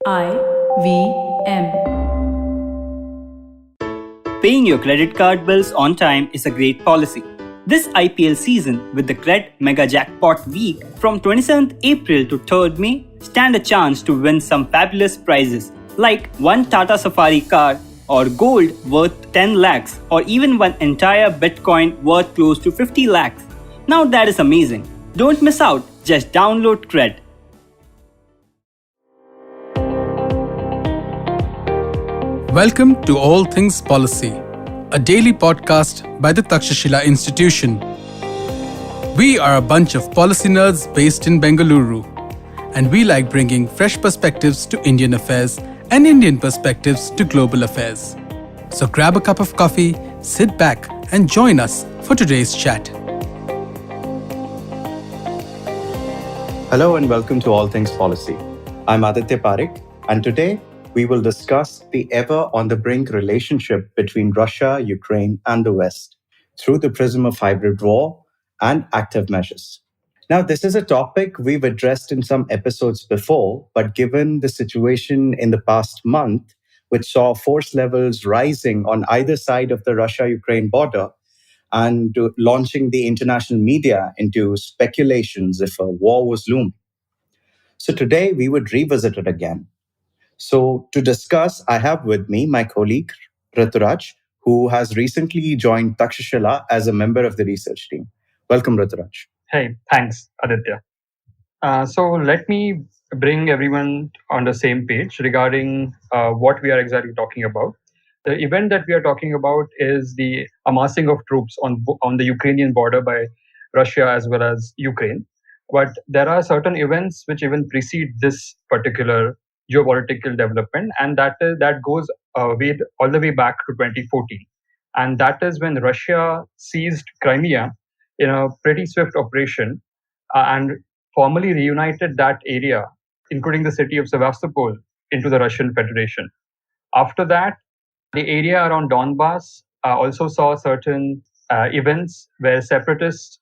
I V M. Paying your credit card bills on time is a great policy. This IPL season, with the Cred Mega Jackpot Week from 27th April to 3rd May, stand a chance to win some fabulous prizes like one Tata Safari car or gold worth 10 lakhs or even one entire Bitcoin worth close to 50 lakhs. Now that is amazing. Don't miss out. Just download Cred. Welcome to All Things Policy, a daily podcast by the Takshashila Institution. We are a bunch of policy nerds based in Bengaluru, and we like bringing fresh perspectives to Indian affairs and Indian perspectives to global affairs. So grab a cup of coffee, sit back, and join us for today's chat. Hello and welcome to All Things Policy. I'm Aditya Parekh, and today we will discuss the ever-on-the-brink relationship between Russia, Ukraine, and the West through the prism of hybrid war and active measures. Now, this is a topic we've addressed in some episodes before, but given the situation in the past month, which saw force levels rising on either side of the Russia-Ukraine border, and launching the international media into speculations if a war was looming. So today we would revisit it again. So to discuss, I have with me my colleague Rituraj, who has recently joined Takshashila as a member of the research team. Welcome, Rituraj. Hey, thanks, Aditya. So let me bring everyone on the same page regarding what we are exactly talking about. The event that we are talking about is the amassing of troops on the Ukrainian border by Russia as well as Ukraine. But there are certain events which even precede this particular geopolitical development, and that goes all the way back to 2014. And that is when Russia seized Crimea in a pretty swift operation and formally reunited that area, including the city of Sevastopol, into the Russian Federation. After that, the area around Donbass also saw certain events where separatists,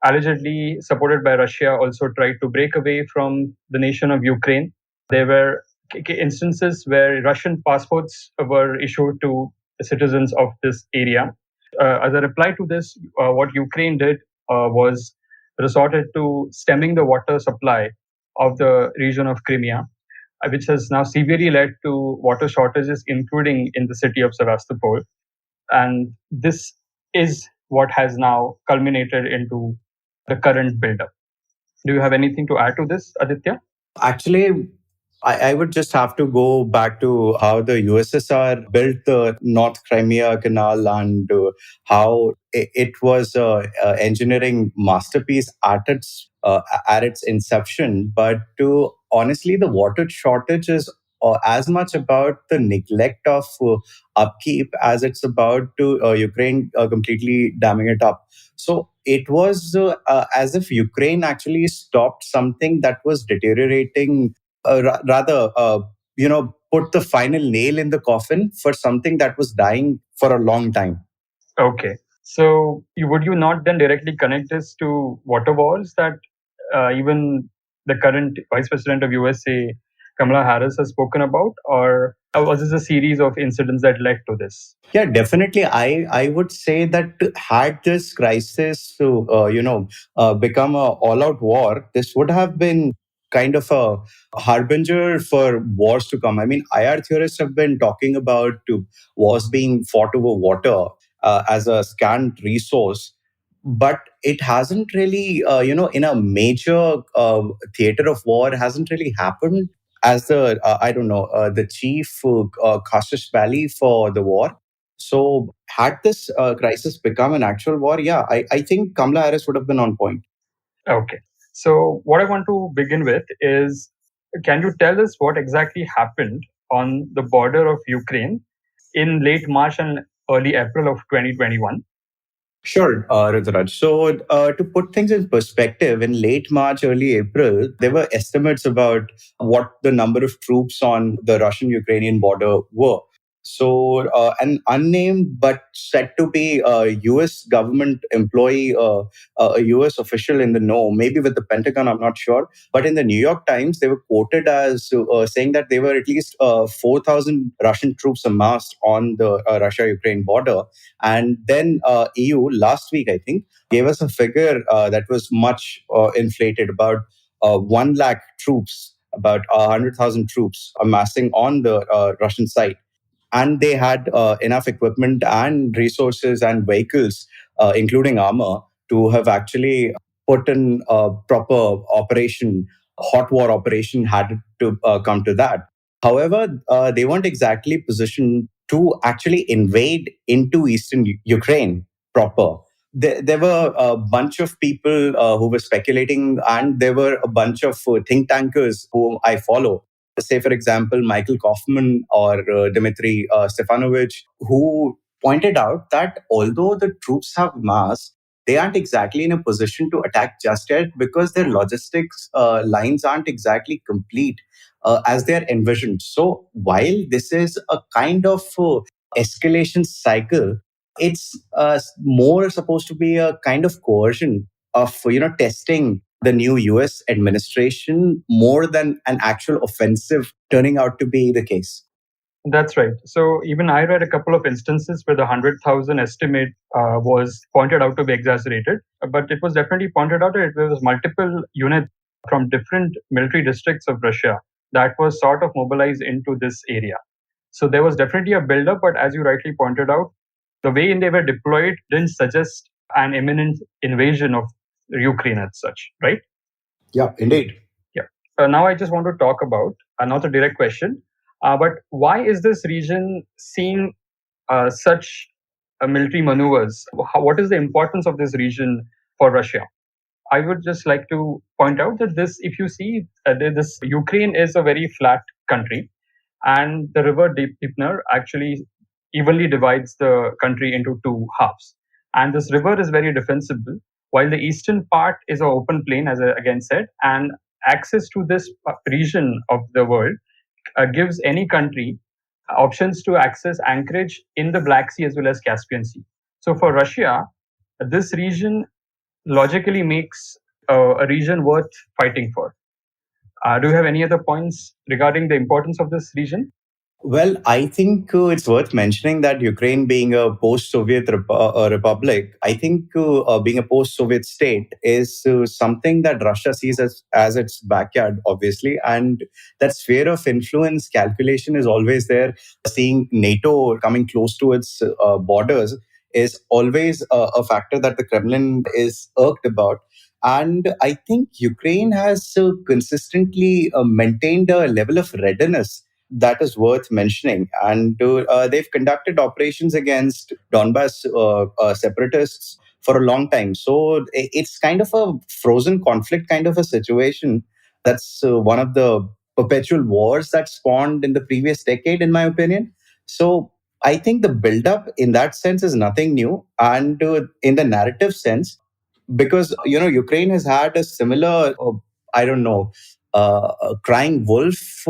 allegedly supported by Russia, also tried to break away from the nation of Ukraine. There were instances where Russian passports were issued to the citizens of this area. As a reply to this, what Ukraine did was resorted to stemming the water supply of the region of Crimea, which has now severely led to water shortages, including in the city of Sevastopol. And this is what has now culminated into the current buildup. Do you have anything to add to this, Aditya? Actually, I would just have to go back to how the USSR built the North Crimea Canal and how it was an engineering masterpiece at its inception. But honestly, the water shortage is as much about the neglect of upkeep as it's about Ukraine completely damming it up. So it was as if Ukraine actually stopped something that was deteriorating. Rather, put the final nail in the coffin for something that was dying for a long time. Okay. So would you not then directly connect this to water wars that even the current Vice President of USA, Kamala Harris, has spoken about? Or was this a series of incidents that led to this? Yeah, definitely. I would say that had this crisis become an all-out war, this would have been kind of a harbinger for wars to come. I mean, IR theorists have been talking about wars being fought over water as a scant resource, but it hasn't really, in a major theater of war, hasn't really happened as the chief casus belli for the war. So had this crisis become an actual war, I think Kamala Harris would have been on point. Okay. So what I want to begin with is, can you tell us what exactly happened on the border of Ukraine in late March and early April of 2021? Sure, Rituraj. So, to put things in perspective, in late March, early April, there were estimates about what the number of troops on the Russian-Ukrainian border were. So, an unnamed but said to be a US government employee, a US official in the know, maybe with the Pentagon, I'm not sure. But in the New York Times, they were quoted as saying that there were at least 4,000 Russian troops amassed on the Russia-Ukraine border. And then EU last week, I think, gave us a figure that was much inflated, about 1 lakh troops, about 100,000 troops amassing on the Russian side. And they had enough equipment and resources and vehicles, including armor, to have actually put in a proper operation, hot war operation, had it to come to that. However, they weren't exactly positioned to actually invade into eastern Ukraine proper. There were a bunch of people who were speculating, and there were a bunch of think tankers whom I follow, say, for example, Michael Kaufman or Dmitry Stefanovich, who pointed out that although the troops have mass, they aren't exactly in a position to attack just yet because their logistics lines aren't exactly complete as they're envisioned. So while this is a kind of escalation cycle, it's more supposed to be a kind of coercion of testing the new US administration more than an actual offensive turning out to be the case. That's right. So even I read a couple of instances where the 100,000 estimate was pointed out to be exaggerated, but it was definitely pointed out that there was multiple units from different military districts of Russia that was sort of mobilized into this area. So there was definitely a buildup, but as you rightly pointed out, the way they were deployed didn't suggest an imminent invasion of Ukraine as such, right? Yeah, indeed. Yeah. Now I just want to talk about, not a direct question, but why is this region seeing such military maneuvers? What is the importance of this region for Russia? I would just like to point out that this, if you see, this Ukraine is a very flat country, and the river Dnieper actually evenly divides the country into two halves. And this river is very defensible, while the eastern part is an open plain, as I again said, and access to this region of the world gives any country options to access anchorage in the Black Sea as well as Caspian Sea. So for Russia, this region logically makes a region worth fighting for. Do you have any other points regarding the importance of this region? Well, I think it's worth mentioning that Ukraine, being a post-Soviet republic, I think being a post-Soviet state is something that Russia sees as its backyard, obviously, and that sphere of influence calculation is always there. Seeing NATO coming close to its borders is always a factor that the Kremlin is irked about. And I think Ukraine has consistently maintained a level of readiness that is worth mentioning. And they've conducted operations against Donbass separatists for a long time. So it's kind of a frozen conflict kind of a situation. That's one of the perpetual wars that spawned in the previous decade, in my opinion. So I think the buildup in that sense is nothing new. And in the narrative sense, because Ukraine has had a similar, I don't know, a crying wolf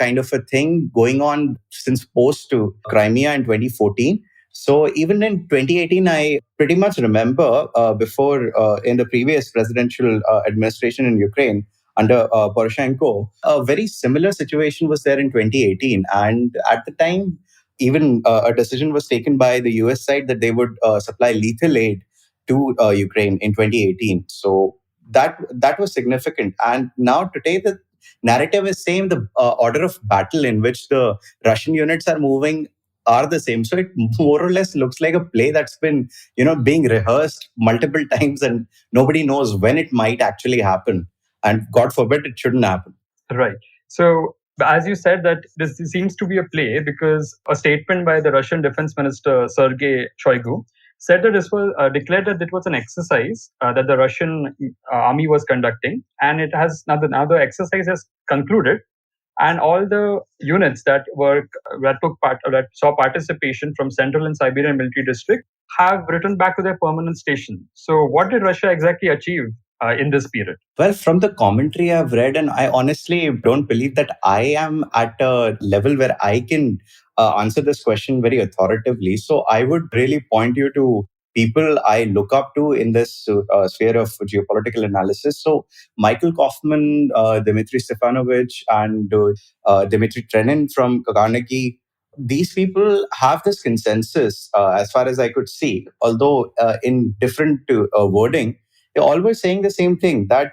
kind of a thing going on since post to Crimea in 2014. So even in 2018, I pretty much remember before in the previous presidential administration in Ukraine under Poroshenko, a very similar situation was there in 2018. And at the time, even a decision was taken by the US side that they would supply lethal aid to Ukraine in 2018. So that was significant. And now today the narrative is same. The order of battle in which the Russian units are moving are the same. So it more or less looks like a play that's been being rehearsed multiple times, and nobody knows when it might actually happen. And God forbid it shouldn't happen. Right. So as you said, that this seems to be a play because a statement by the Russian Defense Minister Sergei Shoigu said that this was declared that it was an exercise that the Russian army was conducting, and it has now the exercise has concluded, and all the units that saw participation from Central and Siberian Military District have returned back to their permanent station. So, what did Russia exactly achieve in this period? Well, from the commentary I've read, and I honestly don't believe that I am at a level where I can answer this question very authoritatively. So I would really point you to people I look up to in this sphere of geopolitical analysis. So Michael Kaufman, Dmitry Stefanovich, and Dmitry Trenin from Carnegie. These people have this consensus, as far as I could see, although in different wording, they're always saying the same thing, that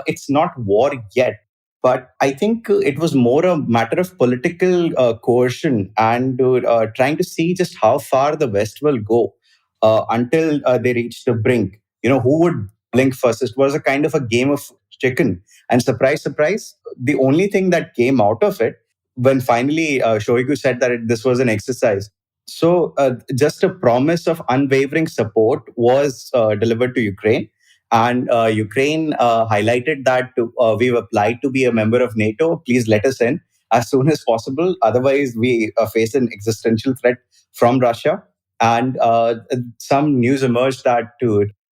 it's not war yet. But I think it was more a matter of political coercion and trying to see just how far the West will go until they reach the brink. Who would blink first? It was a kind of a game of chicken. And surprise, surprise, the only thing that came out of it when finally Shoigu said that this was an exercise. So just a promise of unwavering support was delivered to Ukraine. And Ukraine highlighted that we've applied to be a member of NATO. Please let us in as soon as possible. Otherwise, we face an existential threat from Russia. And some news emerged that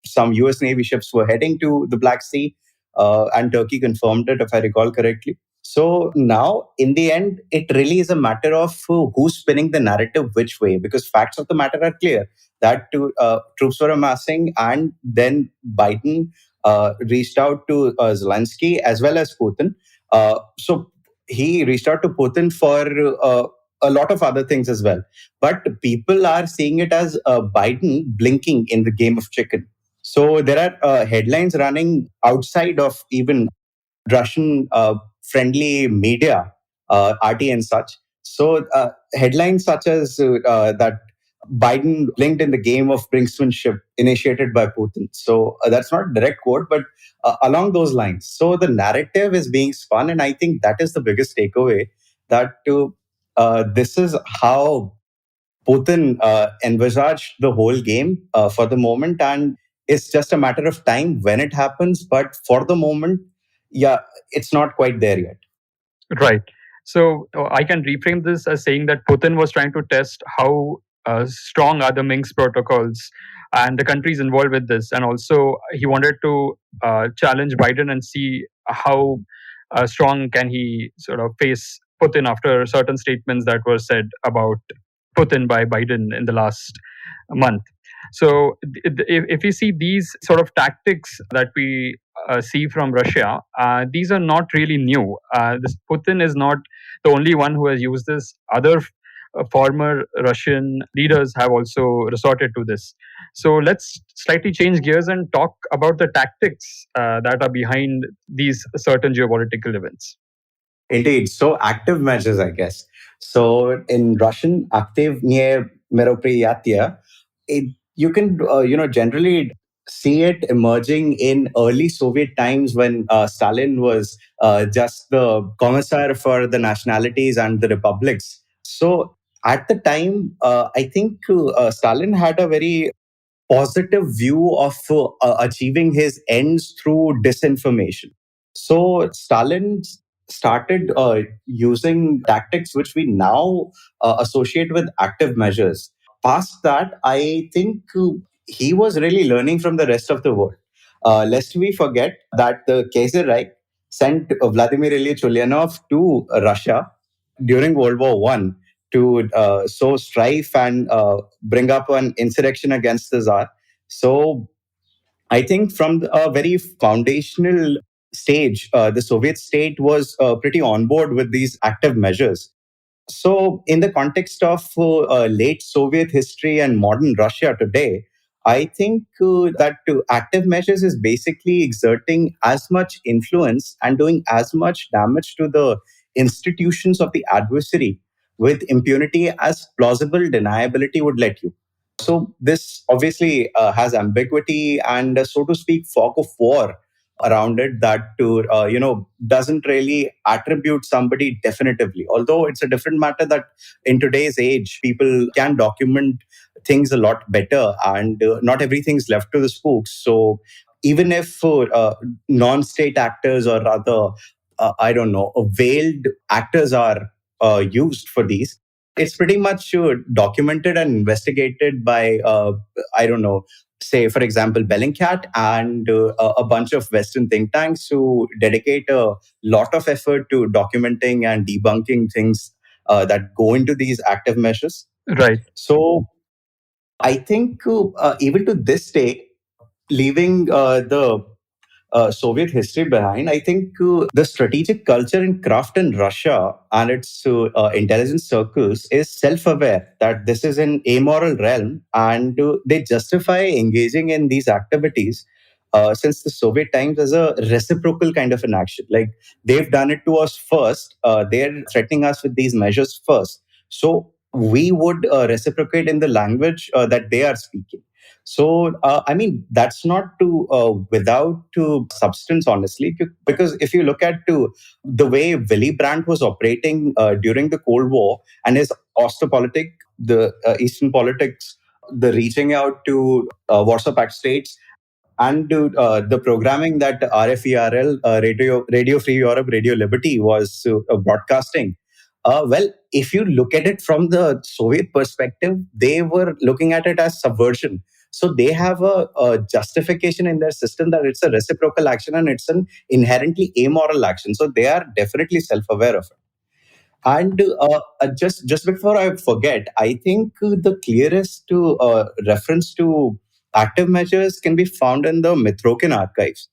some US Navy ships were heading to the Black Sea, and Turkey confirmed it, if I recall correctly. So now, in the end, it really is a matter of who's spinning the narrative which way, because facts of the matter are clear that troops were amassing, and then Biden reached out to Zelensky as well as Putin. So he reached out to Putin for a lot of other things as well. But people are seeing it as Biden blinking in the game of chicken. So there are headlines running outside of even Russian friendly media, RT and such. So headlines such as that Biden blinked in the game of brinksmanship initiated by Putin. So that's not a direct quote, but along those lines. So the narrative is being spun, and I think that is the biggest takeaway, that this is how Putin envisaged the whole game for the moment, and it's just a matter of time when it happens. But for the moment, yeah, it's not quite there yet. Right. So I can reframe this as saying that Putin was trying to test how strong are the Minsk protocols and the countries involved with this. And also, he wanted to challenge Biden and see how strong can he sort of face Putin after certain statements that were said about Putin by Biden in the last month. So if you see these sort of tactics that we see from Russia, these are not really new. This Putin is not the only one who has used this. Other former Russian leaders have also resorted to this. So let's slightly change gears and talk about the tactics that are behind these certain geopolitical events. Indeed. So active measures, I guess. So in Russian, aktivnye meropриятия, you can generally see it emerging in early Soviet times when Stalin was just the commissar for the nationalities and the republics. So at the time, I think Stalin had a very positive view of achieving his ends through disinformation. So Stalin started using tactics which we now associate with active measures. Past that, I think he was really learning from the rest of the world. Lest we forget that the Kaiserreich sent Vladimir Ilyich Ulyanov to Russia during World War One to sow strife and bring up an insurrection against the Tsar. So I think from a very foundational stage, the Soviet state was pretty on board with these active measures. So, in the context of late Soviet history and modern Russia today, I think that active measures is basically exerting as much influence and doing as much damage to the institutions of the adversary with impunity as plausible deniability would let you. So, this obviously has ambiguity and, so to speak, fog of war around it that doesn't really attribute somebody definitively, although it's a different matter that in today's age people can document things a lot better, and not everything's left to the spooks. So even if non-state actors, or rather I don't know, veiled actors are used for these, it's pretty much documented and investigated by I don't know, say, for example, Bellingcat and a bunch of Western think tanks who dedicate a lot of effort to documenting and debunking things that go into these active measures. Right. So I think even to this day, leaving the Soviet history behind, I think the strategic culture in craft in Russia and its intelligence circles is self aware that this is an amoral realm, and they justify engaging in these activities since the Soviet times as a reciprocal kind of an action. Like they've done it to us first, they're threatening us with these measures first. So we would reciprocate in the language that they are speaking. So, I mean, that's not to without to substance, honestly, because if you look at to the way Willy Brandt was operating during the Cold War and his Osterpolitik, the Eastern politics, the reaching out to Warsaw Pact states, and the programming that RFERL, Radio Free Europe, Radio Liberty was broadcasting. Well, if you look at it from the Soviet perspective, they were looking at it as subversion. So they have a justification in their system that it's a reciprocal action and it's an inherently amoral action. So they are definitely self-aware of it. And just before I forget, I think the clearest reference to active measures can be found in the Mitrokin archives.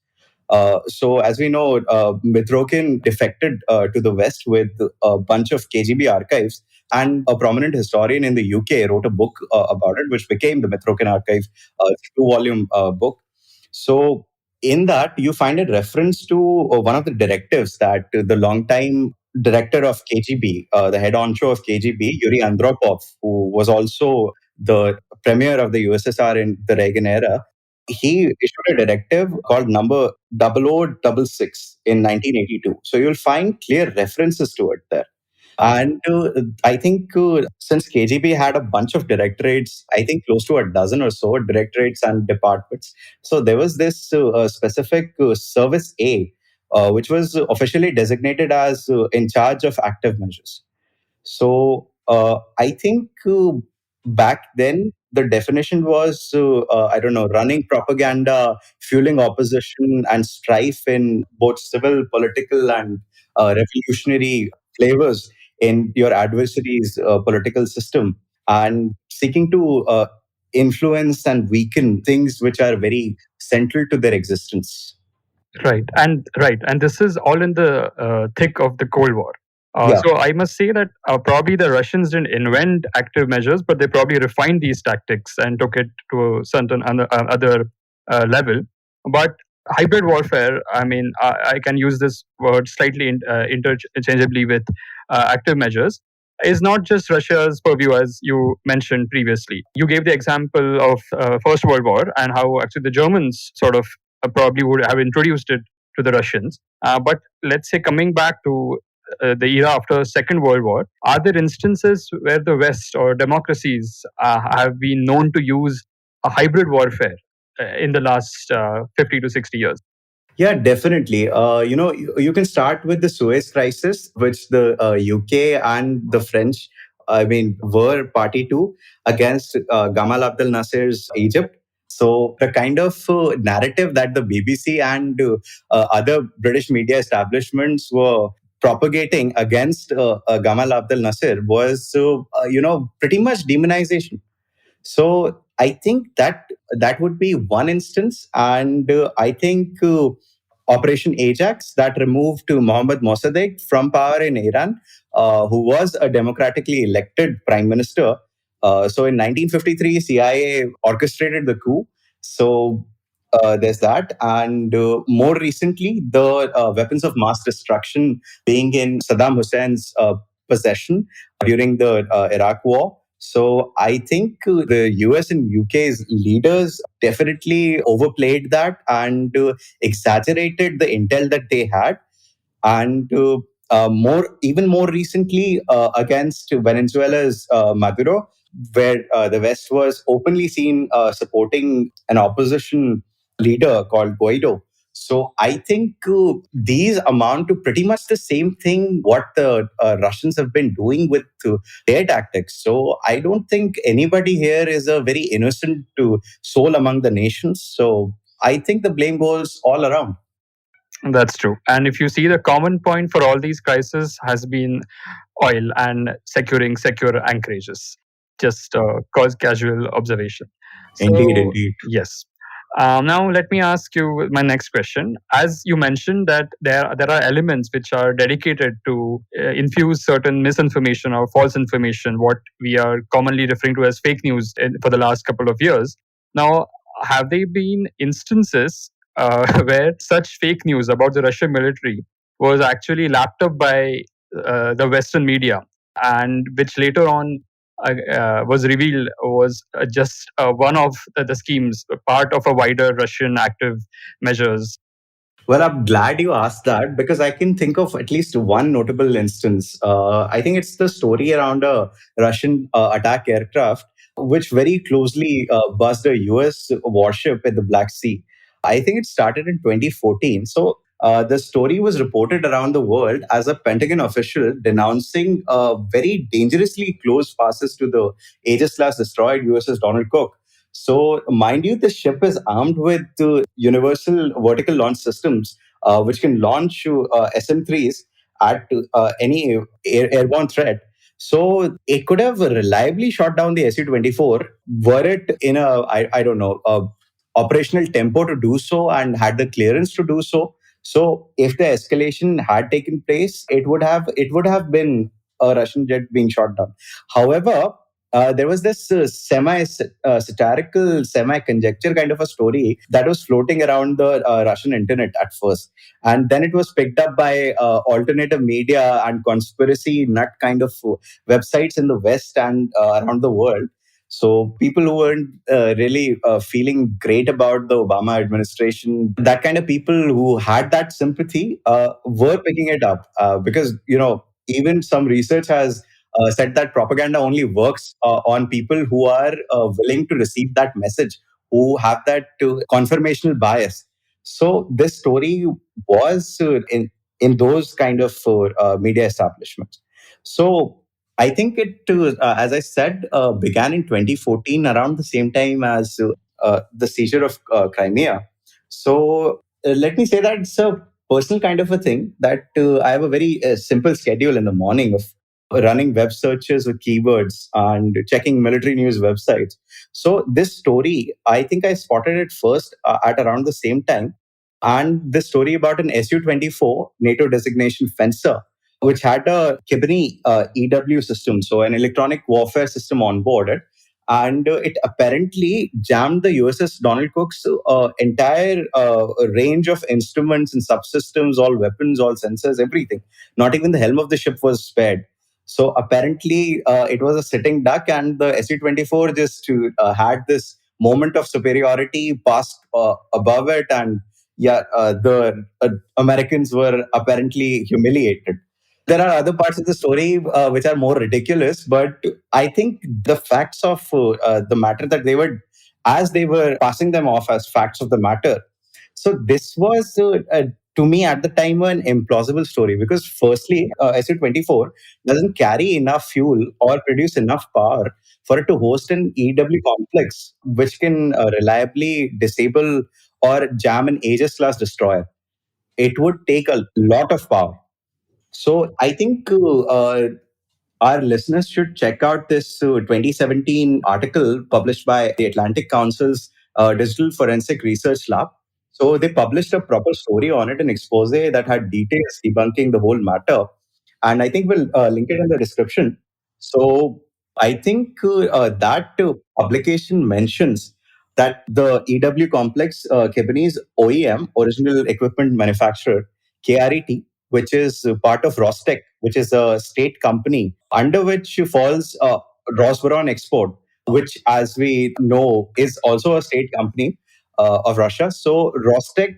So, as we know, Mitrokin defected to the West with a bunch of KGB archives, and a prominent historian in the UK wrote a book about it, which became the Mitrokin Archive, two-volume book. So, in that, you find a reference to one of the directives that the longtime director of KGB, the head honcho of KGB, Yuri Andropov, who was also the premier of the USSR in the Reagan era, he issued a directive called number 0066 in 1982. So you'll find clear references to it there. And I think since KGB had a bunch of directorates, I think close to a dozen or so directorates and departments. So there was this specific Service A, which was officially designated as in charge of active measures. So I think back then the definition was, I don't know, running propaganda, fueling opposition and strife in both civil, political, and revolutionary flavors in your adversary's political system, and seeking to influence and weaken things which are very central to their existence. Right, and this is all in the thick of the Cold War. Yeah. So I must say that probably the Russians didn't invent active measures, but they probably refined these tactics and took it to a certain other level. But hybrid warfare, I mean, I can use this word slightly interchangeably with active measures, is not just Russia's purview, as you mentioned previously. You gave the example of First World War and how actually the Germans sort of probably would have introduced it to the Russians. But let's say coming back to the era after Second World War, are there instances where the West or democracies have been known to use a hybrid warfare in the last 50 to 60 years? Yeah, definitely. You can start with the Suez Crisis, which the UK and the French, I mean, were party to against Gamal Abdel Nasser's Egypt. So the kind of narrative that the BBC and other British media establishments were propagating against Gamal Abdel Nasser was, pretty much demonization. So I think that would be one instance, and I think Operation Ajax that removed Mohammad Mossadegh from power in Iran, who was a democratically elected prime minister. So in 1953, CIA orchestrated the coup. So there's that, and more recently, the weapons of mass destruction being in Saddam Hussein's possession during the Iraq War. So I think the US and UK's leaders definitely overplayed that and exaggerated the intel that they had, and even more recently against Venezuela's Maduro, where the West was openly seen supporting an opposition leader called Guaido. So I think these amount to pretty much the same thing what the Russians have been doing with their tactics. So I don't think anybody here is a very innocent soul among the nations. So I think the blame goes all around. That's true. And if you see, the common point for all these crises has been oil and securing secure anchorages. Just cause casual observation. Indeed, So indeed. yes. Now let me ask you my next question. As you mentioned that there are elements which are dedicated to infuse certain misinformation or false information, what we are commonly referring to as fake news for the last couple of years. Now, have there been instances where such fake news about the Russian military was actually lapped up by the Western media, and which later on was revealed was just one of the schemes, part of a wider Russian active measures? Well, I'm glad you asked that because I can think of at least one notable instance. I think it's the story around a Russian attack aircraft, which very closely buzzed a US warship in the Black Sea. I think it started in 2014. So the story was reported around the world as a Pentagon official denouncing very dangerously close passes to the Aegis class destroyed USS Donald Cook. So, mind you, the ship is armed with universal vertical launch systems, which can launch SM-3s at any airborne threat. So, it could have reliably shot down the Su-24 were it in I don't know, operational tempo to do so and had the clearance to do so. So, if the escalation had taken place, it would have been a Russian jet being shot down. However, there was this semi satirical, semi conjecture kind of a story that was floating around the Russian internet at first. And then it was picked up by alternative media and conspiracy nut kind of websites in the West and around the world. So people who weren't really feeling great about the Obama administration, that kind of people who had that sympathy were picking it up because, even some research has said that propaganda only works on people who are willing to receive that message, who have that confirmational bias. So this story was in those kind of media establishments. So I think it, as I said, began in 2014, around the same time as the seizure of Crimea. So let me say that it's a personal kind of a thing that I have a very simple schedule in the morning of running web searches with keywords and checking military news websites. So this story, I think I spotted it first at around the same time. And this story about an Su-24 NATO designation fencer, which had a Kibini EW system, so an electronic warfare system on board it. And it apparently jammed the USS Donald Cook's entire range of instruments and subsystems, all weapons, all sensors, everything. Not even the helm of the ship was spared. So apparently, it was a sitting duck, and the Su-24 just had this moment of superiority, passed above it, and the Americans were apparently humiliated. There are other parts of the story which are more ridiculous, but I think the facts of the matter that as they were passing them off as facts of the matter. So this was to me at the time an implausible story because firstly, Su-24 doesn't carry enough fuel or produce enough power for it to host an EW complex, which can reliably disable or jam an Aegis class destroyer. It would take a lot of power. So I think our listeners should check out this 2017 article published by the Atlantic Council's Digital Forensic Research Lab. So they published a proper story on it, an expose that had details debunking the whole matter. And I think we'll link it in the description. So I think that publication mentions that the EW complex, Kibini's OEM, original equipment manufacturer, KRET, which is part of Rostec, which is a state company under which falls Rosboron Export, which, as we know, is also a state company of Russia. So Rostec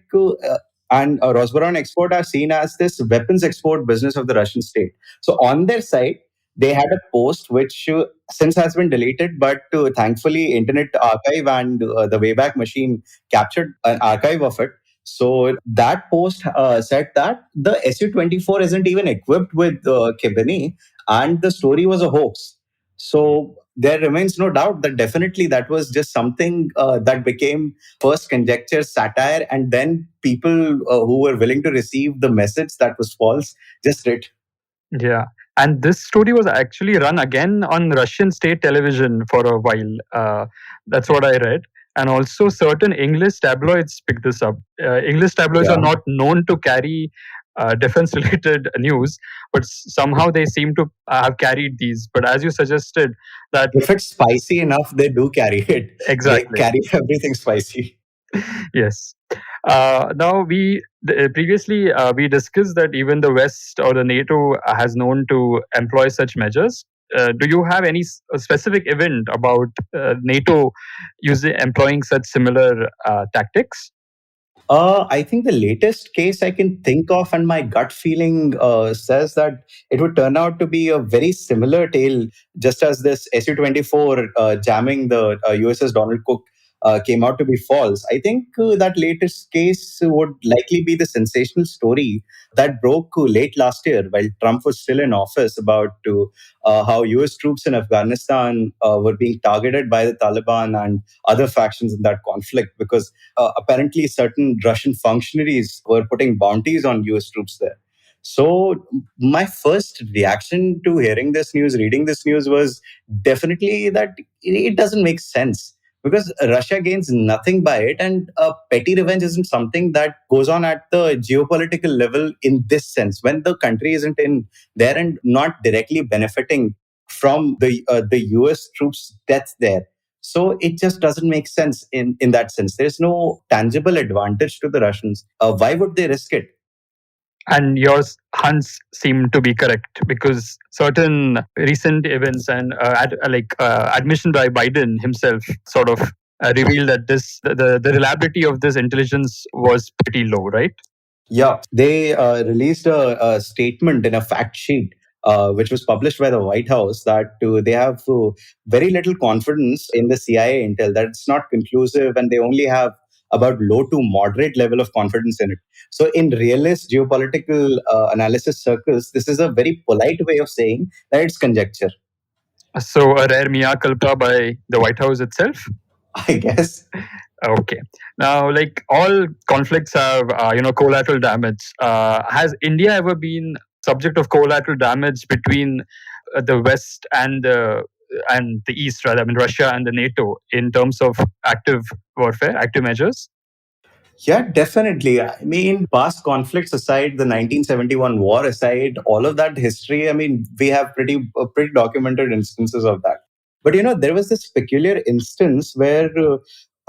and Rosboron Export are seen as this weapons export business of the Russian state. So on their site, they had a post which since has been deleted, but thankfully Internet Archive and the Wayback Machine captured an archive of it. So that post said that the Su-24 isn't even equipped with Kibini, and the story was a hoax. So there remains no doubt that definitely that was just something that became first conjecture, satire, and then people who were willing to receive the message that was false just did. Yeah. And this story was actually run again on Russian state television for a while. That's what I read. And also, certain English tabloids picked this up. English tabloids Yeah. are not known to carry defense related news, but somehow they seem to have carried these. But as you suggested, that If it's spicy enough, they do carry it. They exactly. carry everything spicy. Yes. Now previously we discussed that even the West or the NATO has known to employ such measures. Do you have any specific event about NATO employing such similar tactics? I think the latest case I can think of, and my gut feeling says that it would turn out to be a very similar tale, just as this Su-24 jamming the USS Donald Cook came out to be false. I think that latest case would likely be the sensational story that broke late last year while Trump was still in office about how US troops in Afghanistan were being targeted by the Taliban and other factions in that conflict because apparently certain Russian functionaries were putting bounties on US troops there. So, my first reaction to hearing this news, reading this news, was definitely that it doesn't make sense because Russia gains nothing by it, and petty revenge isn't something that goes on at the geopolitical level in this sense when the country isn't in there and not directly benefiting from the US troops' death there. So it just doesn't make sense in that sense. There's no tangible advantage to the Russians. Why would they risk it? And your hunts seem to be correct because certain recent events and admission by Biden himself sort of revealed that the reliability of this intelligence was pretty low, right? Yeah, they released a statement in a fact sheet, which was published by the White House, that they have very little confidence in the CIA intel, that it's not conclusive, and they only have about low to moderate level of confidence in it. So, in realist geopolitical analysis circles, this is a very polite way of saying that it's conjecture. So a rare mea culpa by the White House itself. I guess. Okay. Now, like all conflicts have, collateral damage. Has India ever been subject of collateral damage between the West and the East, rather? I mean, Russia and the NATO in terms of active warfare, active measures. Yeah, definitely. I mean, past conflicts aside, the 1971 war aside, all of that history, I mean, we have pretty documented instances of that. But there was this peculiar instance where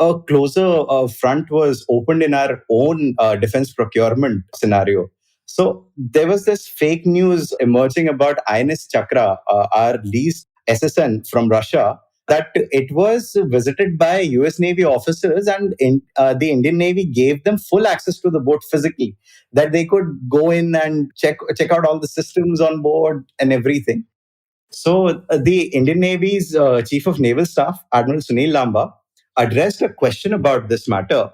a closer front was opened in our own defense procurement scenario. So there was this fake news emerging about INS Chakra, our leased SSN from Russia, that it was visited by US Navy officers, and the Indian Navy gave them full access to the boat physically, that they could go in and check out all the systems on board and everything. So the Indian Navy's Chief of Naval Staff, Admiral Sunil Lamba, addressed a question about this matter,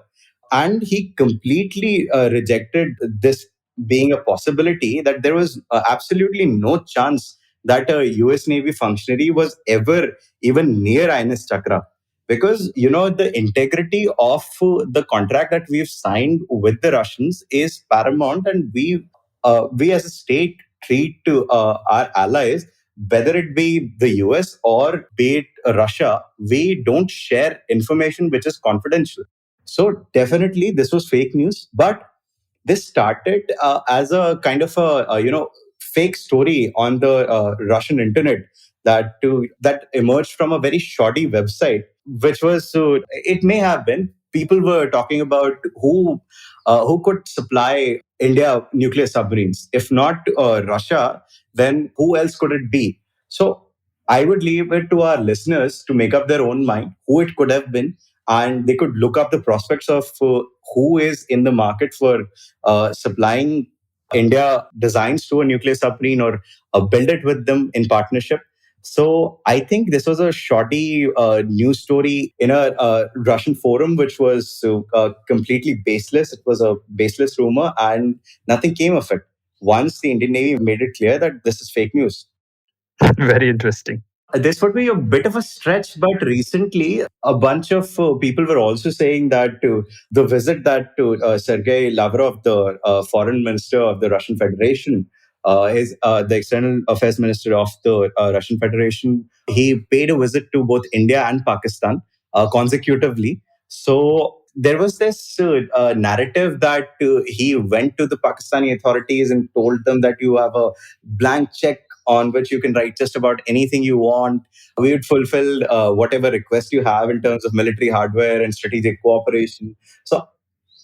and he completely rejected this being a possibility, that there was absolutely no chance that a US Navy functionary was ever even near INS Chakra. Because, the integrity of the contract that we've signed with the Russians is paramount, and we as a state treat our allies, whether it be the US or be it Russia, we don't share information which is confidential. So definitely this was fake news, but this started as a kind of a fake story on the Russian internet that emerged from a very shoddy website, which was it may have been people were talking about who could supply India nuclear submarines. If not Russia, then who else could it be? So I would leave it to our listeners to make up their own mind who it could have been, and they could look up the prospects of who is in the market for supplying India designs to a nuclear submarine, or build it with them in partnership. So I think this was a shoddy news story in a Russian forum, which was completely baseless. It was a baseless rumor, and nothing came of it once the Indian Navy made it clear that this is fake news. Very interesting. This would be a bit of a stretch, but recently a bunch of people were also saying that the visit that Sergei Lavrov, the foreign minister of the Russian Federation, is the external affairs minister of the Russian Federation, he paid a visit to both India and Pakistan consecutively. So there was this narrative that he went to the Pakistani authorities and told them that you have a blank check on which you can write just about anything you want. We would fulfill whatever request you have in terms of military hardware and strategic cooperation. So,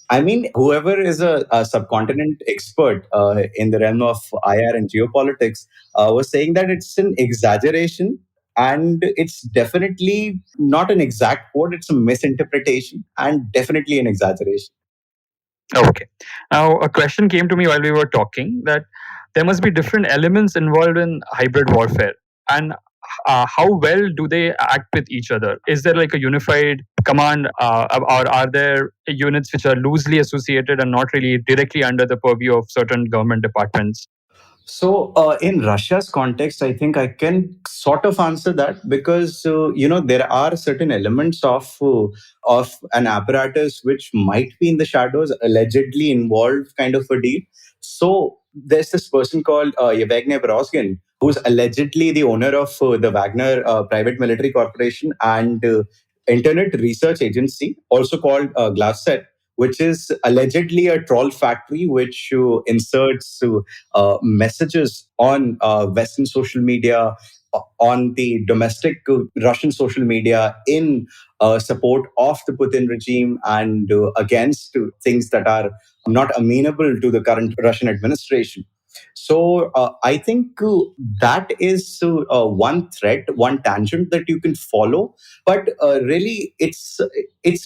I mean, whoever is a subcontinent expert in the realm of IR and geopolitics was saying that it's an exaggeration and it's definitely not an exact quote, it's a misinterpretation and definitely an exaggeration. Okay. Now, a question came to me while we were talking that there must be different elements involved in hybrid warfare. And how well do they act with each other? Is there like a unified command, or are there units which are loosely associated and not really directly under the purview of certain government departments? So, in Russia's context, I think I can sort of answer that because there are certain elements of an apparatus which might be in the shadows, allegedly involved, kind of a deal. So, there's this person called Yevgeny Brozgin, who's allegedly the owner of the Wagner private military corporation and internet research agency, also called Glavset, which is allegedly a troll factory which inserts messages on Western social media, on the domestic Russian social media in support of the Putin regime and against things that are not amenable to the current Russian administration. So I think that is one thread, one tangent that you can follow, but really it's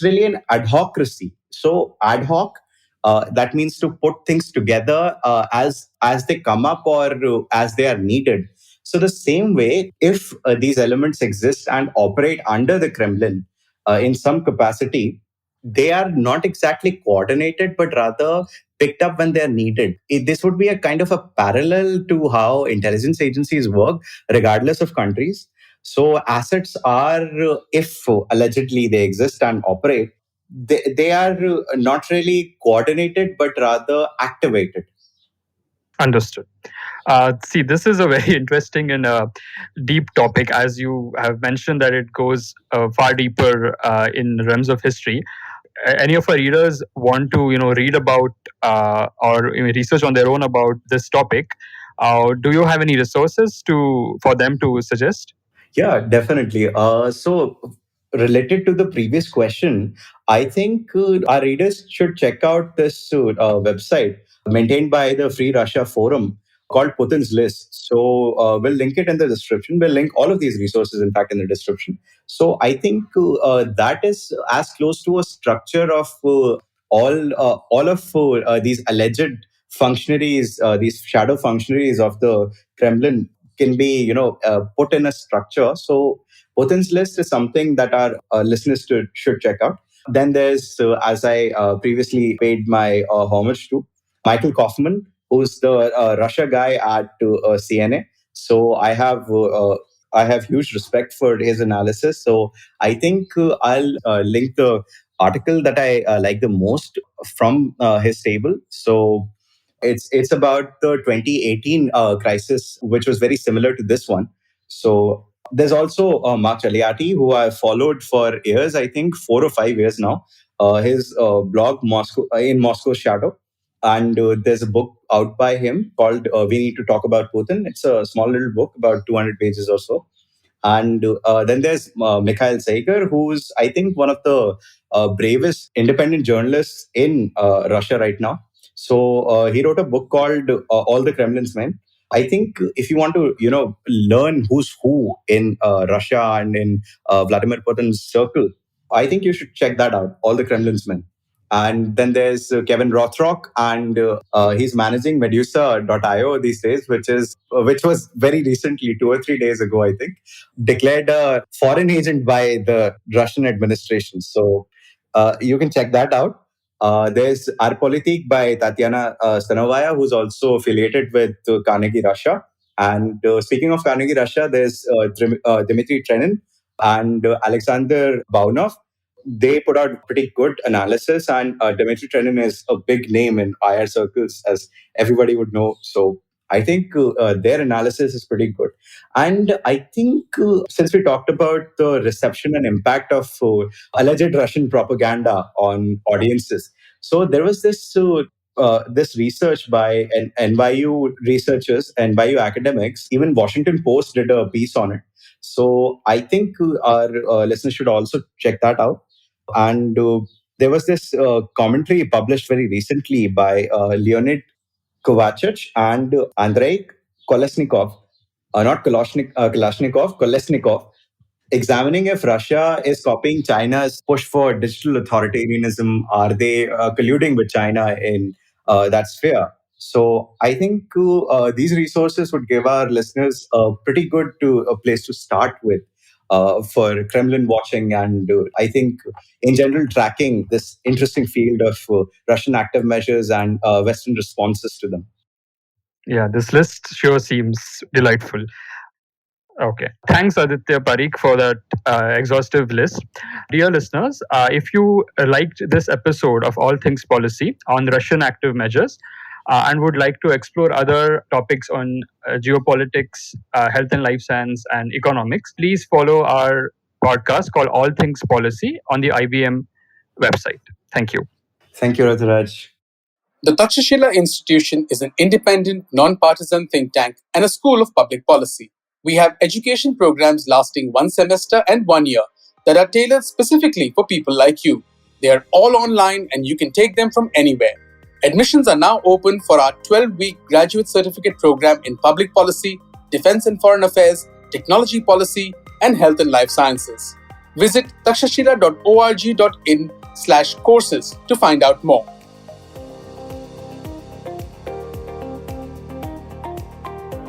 really an adhocracy. So ad hoc, that means to put things together as they come up or as they are needed. So the same way, if these elements exist and operate under the Kremlin in some capacity, they are not exactly coordinated, but rather picked up when they're needed. This would be a kind of a parallel to how intelligence agencies work, regardless of countries. So assets are, if allegedly they exist and operate, they are not really coordinated, but rather activated. Understood. See, this is a very interesting and deep topic, as you have mentioned that it goes far deeper in realms of history. Any of our readers want to, read about or research on their own about this topic, do you have any resources for them to suggest? Yeah, definitely. So, related to the previous question, I think our readers should check out this website maintained by the Free Russia Forum called Putin's List. So, we'll link it in the description. We'll link all of these resources, in fact, in the description. So, I think that is as close to a structure of all of these alleged functionaries, these shadow functionaries of the Kremlin can be put in a structure. So Putin's List is something that our listeners should check out. Then there's, as I previously paid my homage to, Michael Kaufman, who's the Russia guy at CNA. So I have huge respect for his analysis. So I think I'll link the article that I like the most from his table. So it's about the 2018 crisis, which was very similar to this one. So there's also Mark Chaliati, who I've followed for years, I think 4 or 5 years now. His blog Moscow in Moscow's Shadow, and there's a book out by him called "We Need to Talk About Putin." It's a small little book, about 200 pages or so. And then there's Mikhail Zeiger, who's, I think, one of the bravest independent journalists in Russia right now. So he wrote a book called All the Kremlin's Men. I think if you want to, learn who's who in Russia and in Vladimir Putin's circle, I think you should check that out, All the Kremlin's Men. And then there's Kevin Rothrock, and he's managing Medusa.io these days, which was very recently, 2 or 3 days ago, I think, declared a foreign agent by the Russian administration. So you can check that out. There's Arpolitik by Tatiana Stanovaya, who's also affiliated with Carnegie Russia. And speaking of Carnegie Russia, there's Dmitry Trenin and Alexander Baunov. They put out pretty good analysis, and Dmitry Trenin is a big name in IR circles, as everybody would know. So I think their analysis is pretty good. And I think since we talked about the reception and impact of alleged Russian propaganda on audiences, so there was this research by NYU researchers, NYU academics, even Washington Post did a piece on it. So I think our listeners should also check that out. And there was this commentary published very recently by Leonid Kovacic and Andrei Kolesnikov, Kolesnikov, examining if Russia is copying China's push for digital authoritarianism. Are they colluding with China in that sphere? So I think these resources would give our listeners a pretty good a place to start with for Kremlin watching, and I think in general tracking this interesting field of Russian active measures and Western responses to them. Yeah, this list sure seems delightful. Okay. Thanks, Aditya Parikh, for that exhaustive list. Dear listeners, if you liked this episode of All Things Policy on Russian active measures and would like to explore other topics on geopolitics, health and life science, and economics, please follow our podcast called All Things Policy on the IVM website. Thank you. Thank you, Rajaraj. The Takshashila Institution is an independent, non-partisan think tank and a school of public policy. We have education programs lasting 1 semester and 1 year that are tailored specifically for people like you. They are all online and you can take them from anywhere. Admissions are now open for our 12-week graduate certificate program in public policy, defense and foreign affairs, technology policy, and health and life sciences. Visit takshashila.org.in/courses to find out more.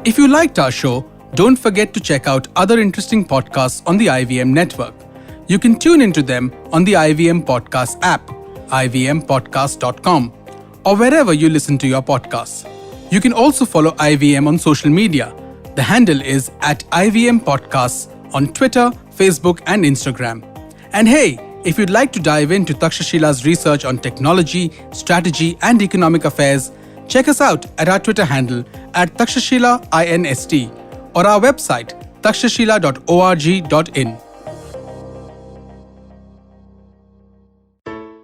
If you liked our show, don't forget to check out other interesting podcasts on the IVM network. You can tune into them on the IVM Podcast app, ivmpodcast.com, or wherever you listen to your podcasts. You can also follow IVM on social media. The handle is @IVM Podcasts on Twitter, Facebook, and Instagram. And hey, if you'd like to dive into Takshashila's research on technology, strategy, and economic affairs, check us out at our Twitter handle @TakshashilaINST or our website takshashila.org.in.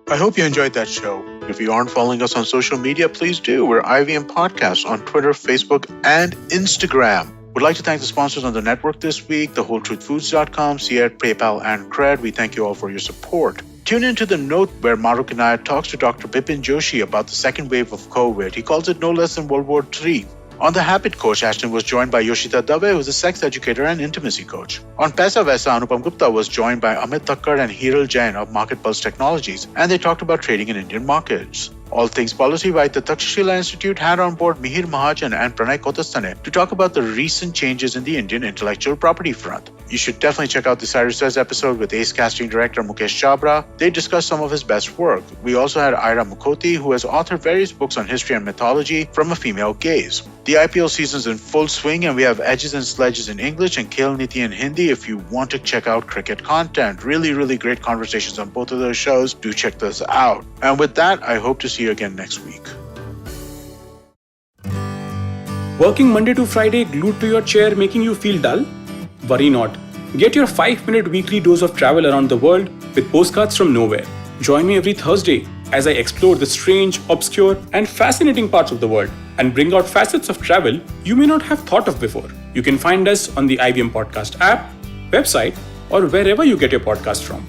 I hope you enjoyed that show. If you aren't following us on social media, please do. We're IVM Podcasts on Twitter, Facebook, and Instagram. We'd like to thank the sponsors on the network this week, thewholetruthfoods.com, Seat, PayPal, and Cred. We thank you all for your support. Tune into The Note, where Maruk Inayat talks to Dr. Bipin Joshi about the second wave of COVID. He calls it no less than World War III. On The Habit Coach, Ashton was joined by Yoshita Dave, who's a sex educator and intimacy coach. On Paisa Vaisa, Anupam Gupta was joined by Amit Thakkar and Hiral Jain of Market Pulse Technologies, and they talked about trading in Indian markets. All Things Policy by the Takshashila Institute had on board Mihir Mahajan and Pranay Kotastane to talk about the recent changes in the Indian intellectual property front. You should definitely check out the Cyrus Says episode with Ace casting director Mukesh Chabra. They discussed some of his best work. We also had Ira Mukhoti, who has authored various books on history and mythology from a female gaze. The IPL season's in full swing, and we have Edges and Sledges in English and Khel Niti in Hindi if you want to check out cricket content. Really great conversations on both of those shows. Do check those out. And with that, I hope to see you again next week. Working Monday to Friday glued to your chair making you feel dull? Worry not. Get your 5-minute weekly dose of travel around the world with Postcards from Nowhere. Join me every Thursday as I explore the strange, obscure, and fascinating parts of the world and bring out facets of travel you may not have thought of before. You can find us on the IVM Podcast app, website, or wherever you get your podcast from.